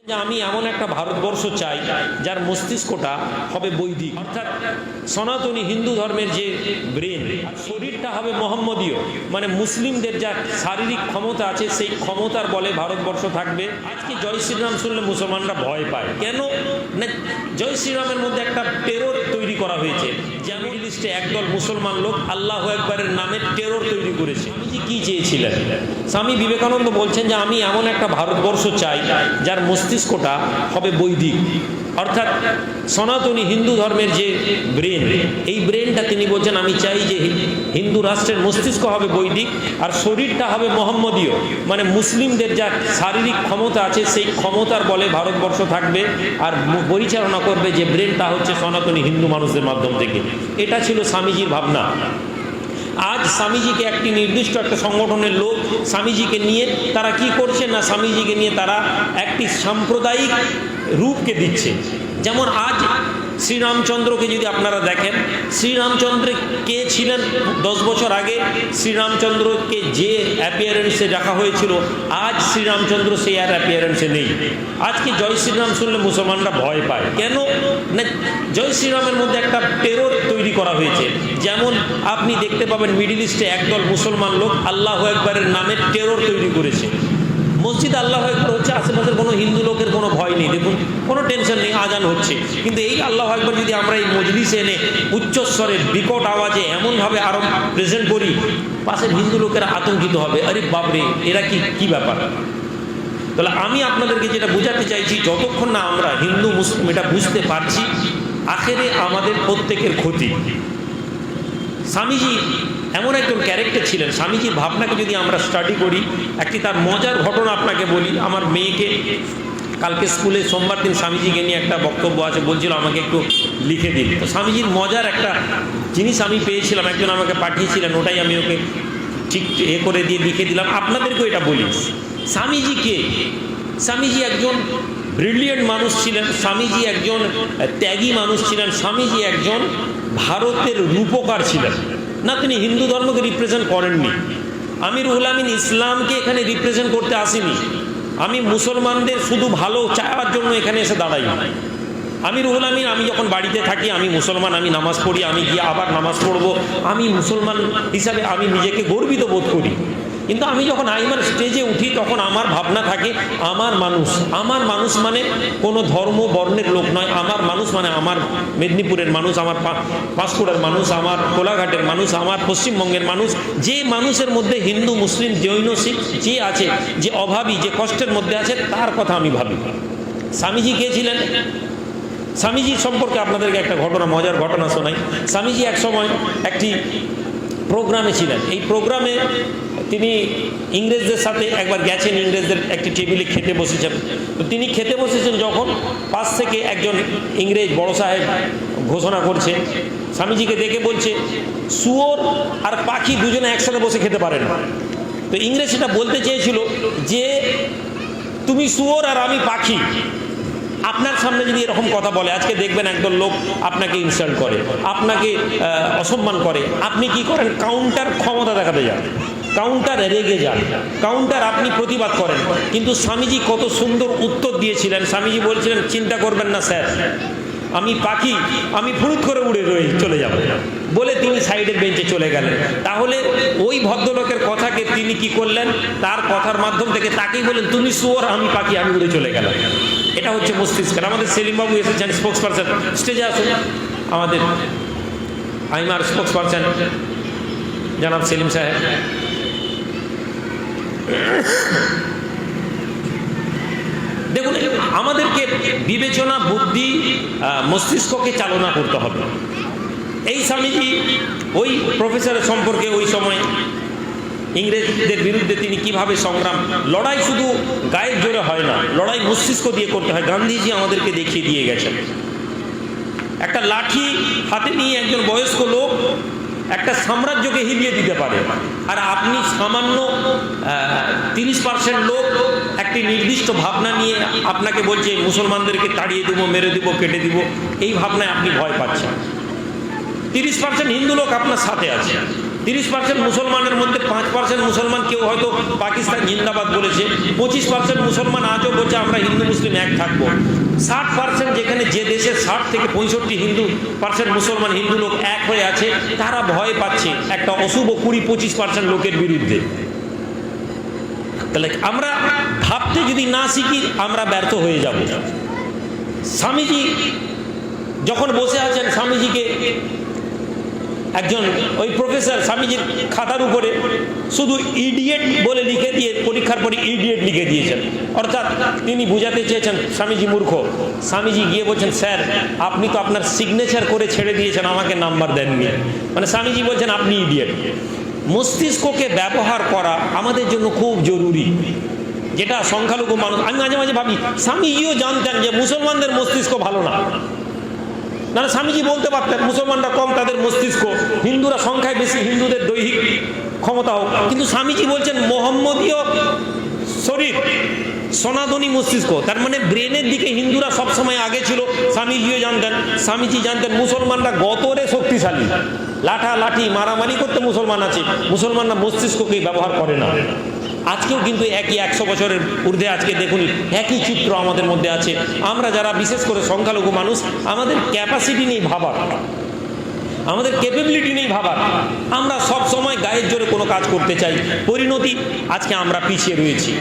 যে আমি এমন একটা ভারতবর্ষ চাই যার মস্তিষ্কটা হবে বৈদিক, অর্থাৎ সনাতনী হিন্দু ধর্মের যে ব্রেন, শরীরটা হবে মোহাম্মদীয়, মানে মুসলিমদের যা শারীরিক ক্ষমতা আছে সেই ক্ষমতার বলে ভারতবর্ষ থাকবে। আজকে জয় শ্রীরাম শুনলে মুসলমানরা ভয় পায় কেন না? জয় শ্রীরামের মধ্যে একটা টেরর তৈরি করা হয়েছে। যেমন লিস্টে একদল মুসলমান লোক আল্লাহ একবারের নামে টেরর তৈরি করেছে। স্বামীজি কি চেয়েছিলেন? স্বামী বিবেকানন্দ বলছেন যে আমি এমন একটা ভারতবর্ষ চাই যার মস্তিষ্কটা হবে বৈদিক, অর্থাৎ সনাতনী হিন্দু ধর্মের যে ব্রেন, এই ব্রেনটা তিনি বলছেন আমি চাই যে হিন্দু রাষ্ট্রের মস্তিষ্ক হবে বৈদিক আর শরীরটা হবে মোহাম্মদীয়, মানে মুসলিমদের যা শারীরিক ক্ষমতা আছে সেই ক্ষমতার বলে ভারতবর্ষ থাকবে আর পরিচালনা করবে যে ব্রেনটা হচ্ছে সনাতনী হিন্দু মানুষদের মাধ্যম থেকে। এটা ছিল স্বামীজির ভাবনা। আজ স্বামীজিকে একটি নির্দিষ্ট একটা সংগঠনের লোক স্বামীজিকে নিয়ে তারা কি করছে না, স্বামীজিকে নিয়ে তারা একটি সাম্প্রদায়িক রূপকে দিচ্ছে। যেমন আজ শ্রীরামচন্দ্রকে যদি আপনারা দেখেন, শ্রীরামচন্দ্র কে ছিলেন 10 বছর আগে? শ্রীরামচন্দ্রকে যে অ্যাপিয়ারেন্সে রাখা হয়েছিল আজ শ্রীরামচন্দ্র সেই আর অ্যাপিয়ারেন্সে নেই। আজকে জয় শ্রীরাম শুনলে মুসলমানরা ভয় পায় কেন না? জয় শ্রীরামের মধ্যে একটা টেরর তৈরি করা হয়েছে। যেমন আপনি দেখতে পাবেন মিডিল ইস্টে একদল মুসলমান লোক আল্লাহ একবারের নামে টেরর তৈরি করেছে। মসজিদ আল্লাহ একবার হচ্ছে, আশেপাশের কোনো হিন্দু লোকের কোনো ভয় নেই, দেখুন কোনো টেনশন নেই, আজান হচ্ছে। কিন্তু এই আল্লাহ একবার যদি আমরা এই মজলিসে এনে উচ্চস্বরে বিকট আওয়াজে এমনভাবে আরো প্রেজেন্ট করি, পাশের হিন্দু লোকেরা আতঙ্কিত হবে, আরে বাপরে এরা কি ব্যাপার। তাহলে আমি আপনাদেরকে যেটা বোঝাতে চাইছি, যতক্ষণ না আমরা হিন্দু মুসলিম এটা বুঝতে পারছি, আখেরে আমাদের প্রত্যেকের ক্ষতি। স্বামীজি এমন একজন ক্যারেক্টার ছিলেন। স্বামীজির ভাবনাকে যদি আমরা স্টাডি করি, একটি তার মজার ঘটনা আপনাকে বলি। আমার মেয়েকে কালকে স্কুলে সোমবার দিন স্বামীজিকে নিয়ে একটা বক্তব্য আছে, বলছিল আমাকে একটু লিখে দিন। তো স্বামীজির মজার একটা জিনিস আমি পেয়েছিলাম, একজন আমাকে পাঠিয়েছিলেন, ওটাই আমি ওকে ঠিক করে দিয়ে লিখে দিলাম। আপনাদেরকেও এটা বলি, স্বামীজি কে? স্বামীজি একজন ব্রিলিয়েন্ট মানুষ ছিলেন, স্বামীজি একজন ত্যাগী মানুষ ছিলেন, স্বামীজি একজন ভারতের রূপকার ছিলেন না। তিনি হিন্দু ধর্মকে রিপ্রেজেন্ট করেননি। আমি রুহুল আমিন ইসলামকে এখানে রিপ্রেজেন্ট করতে আসিনি। আমি মুসলমানদের শুধু ভালো চাওয়ার জন্য এখানে এসে দাঁড়াই। আমি রুহুল আমিন, আমি যখন বাড়িতে থাকি আমি মুসলমান, আমি নামাজ পড়ি, আমি গিয়ে আবার নামাজ পড়বো, আমি মুসলমান হিসাবে আমি নিজেকে গর্বিত বোধ করি। কিন্তু আমি যখন আইমার স্টেজে উঠি তখন আমার ভাবনা থাকে আমার মানুষ মানে কোনো ধর্ম বর্ণের লোক নয়। আমার মানুষ মানে আমার মেদিনীপুরের মানুষ, আমার পাঁশকুড়ার মানুষ, আমার কোলাঘাটের মানুষ, আমার পশ্চিমবঙ্গের মানুষ। যে মানুষের মধ্যে হিন্দু মুসলিম জৈন শিখ যে আছে, যে অভাবী, যে কষ্টের মধ্যে আছে, তার কথা আমি ভাবি। স্বামীজি কে ছিলেন? স্বামীজি সম্পর্কে আপনাদেরকে একটা ঘটনা, মজার ঘটনা শোনাই। স্বামীজি এক সময় একটি প্রোগ্রামে ছিলেন। এই প্রোগ্রামে তিনি ইংরেজদের সাথে একবার গেছেন, ইংরেজদের একটি টেবিলে খেতে বসেছেন। তো তিনি খেতে বসেছেন যখন, পাশ থেকে একজন ইংরেজ বড় সাহেব ঘোষণা করছে, স্বামীজিকে দেখে বলছে শুয়োর আর পাখি দুজনে একসাথে বসে খেতে পারে না। তো ইংরেজ সেটা বলতে চেয়েছিল যে তুমি শুয়োর আর আমি পাখি, আপনার সামনে যদি এরকম কথা বলে, আজকে দেখবেন একদল লোক আপনাকে ইনসাল্ট করে, আপনাকে অসম্মান করে, আপনি কি করেন? কাউন্টার ক্ষমতা দেখাতে যান, কাউন্টার রেগে যান, কাউন্টার আপনি প্রতিবাদ করেন। কিন্তু স্বামীজি কত সুন্দর উত্তর দিয়েছিলেন। স্বামীজি বলছিলেন চিন্তা করবেন না স্যার, আমি পাখি, আমি ফুরুত করে উড়ে চলে যাব, বলে তিনি সাইডের বেঞ্চে চলে গেলেন। তাহলে ওই ভদ্রলোকের কথাকে তিনি কি করলেন? তার কথার মাধ্যম থেকে তাকেই বললেন তুমি শুয়োর, আমি পাখি, আমি উড়ে চলে গেলাম। এটা হচ্ছে মস্তিষ্কের। আমাদের সেলিমবাবু এসেছেন, স্পোক্স পারসন, স্টেজে আসুন। আমাদের আইমার স্পোক্স পারসন জনাব সেলিম সাহেব। দেখুন, আমাদেরকে বিবেচনা, বুদ্ধি, মস্তিষ্ককে চালনা করতে হবে। এই স্বামীজি ওই প্রফেসরের সম্পর্কে ওই সময় ইংরেজদের বিরুদ্ধে তিনি কিভাবে সংগ্রাম, লড়াই শুধু গায়ের জোরে হয় না, লড়াই মস্তিষ্ক দিয়ে করতে হয়। গান্ধীজি আমাদেরকে দেখিয়ে দিয়ে গেছেন। একটা লাঠি হাতে নিয়ে একজন বয়স্ক লোক একটা সাম্রাজ্যকে হিলিয়ে দিতে পারে, আর আপনি সামান্য 30% লোক একটি নির্দিষ্ট ভাবনা নিয়ে আপনাকে বলছে মুসলমানদেরকে তাড়িয়ে দেবো, মেরে দেবো, কেটে দিব, এই ভাবনায় আপনি ভয় পাচ্ছেন। 30% হিন্দু লোক আপনার সাথে আছে, 30% মুসলমানের মধ্যে 5% মুসলমান কেউ হয়তো পাকিস্তান জিন্দাবাদ বলেছে, 25% মুসলমান আজও বলছে আমরা হিন্দু মুসলিম এক থাকবো। 60% যেখানে, যে দেশে 60 থেকে 65% মুসলমান হিন্দু লোক এক হয়ে আছে, তারা ভয় পাচ্ছে একটা অশুভ 20-25% লোকের বিরুদ্ধে। তাহলে আমরা ভাবতে যদি না শিখি আমরা ব্যর্থ হয়ে যাব। স্বামীজি যখন বসে আছেন, স্বামীজিকে একজন ওই প্রফেসর স্বামীজির খাতার উপরে শুধু ইডিয়েট বলে লিখে দিয়ে পরীক্ষার পরে ইডিয়েট লিখে দিয়েছেন, অর্থাৎ তিনি বুঝাতে চেয়েছেন স্বামীজি মূর্খ। স্বামীজি গিয়ে বলছেন, স্যার আপনি তো আপনার সিগনেচার করে ছেড়ে দিয়েছেন, আমাকে নাম্বার দেননি। মানে স্বামীজি বলছেন আপনি ইডিয়েট। মস্তিষ্ককে ব্যবহার করা আমাদের জন্য খুব জরুরি, যেটা সংখ্যালঘু মানুষ। আমি মাঝে মাঝে ভাবি স্বামীজিও জানতেন যে মুসলমানদের মস্তিষ্ক ভালো না, না স্বামীজি বলতে পারতেন মুসলমানরা কম, তাদের মস্তিষ্ক, হিন্দুরা সংখ্যায় বেশি, হিন্দুদের দৈহিক ক্ষমতা হোক। কিন্তু স্বামীজি বলছেন মোহাম্মদীয় শরীর, সনাতনী মস্তিষ্ক, তার মানে ব্রেনের দিকে হিন্দুরা সবসময় আগে ছিল। স্বামীজিও জানতেন, স্বামীজি জানতেন মুসলমানরা গতরে শক্তিশালী, লাঠা লাঠি মারামারি করতে মুসলমান আছে, মুসলমানরা মস্তিষ্ককেই ব্যবহার করে না। আজকেও কিন্তু একই 100 বছরের ঊর্ধ্বে আজকে দেখুন একই চিত্র আমাদের মধ্যে আছে। আমরা যারা বিশেষ করে সংখ্যালঘু মানুষ, আমাদের ক্যাপাসিটি নেই ভাবার, আমাদের ক্যাপাবিলিটি নেই ভাবার। আমরা সব সময় গায়ের জোরে কোনো কাজ করতে চাই, পরিণতি আজকে আমরা পিছিয়ে রয়েছি।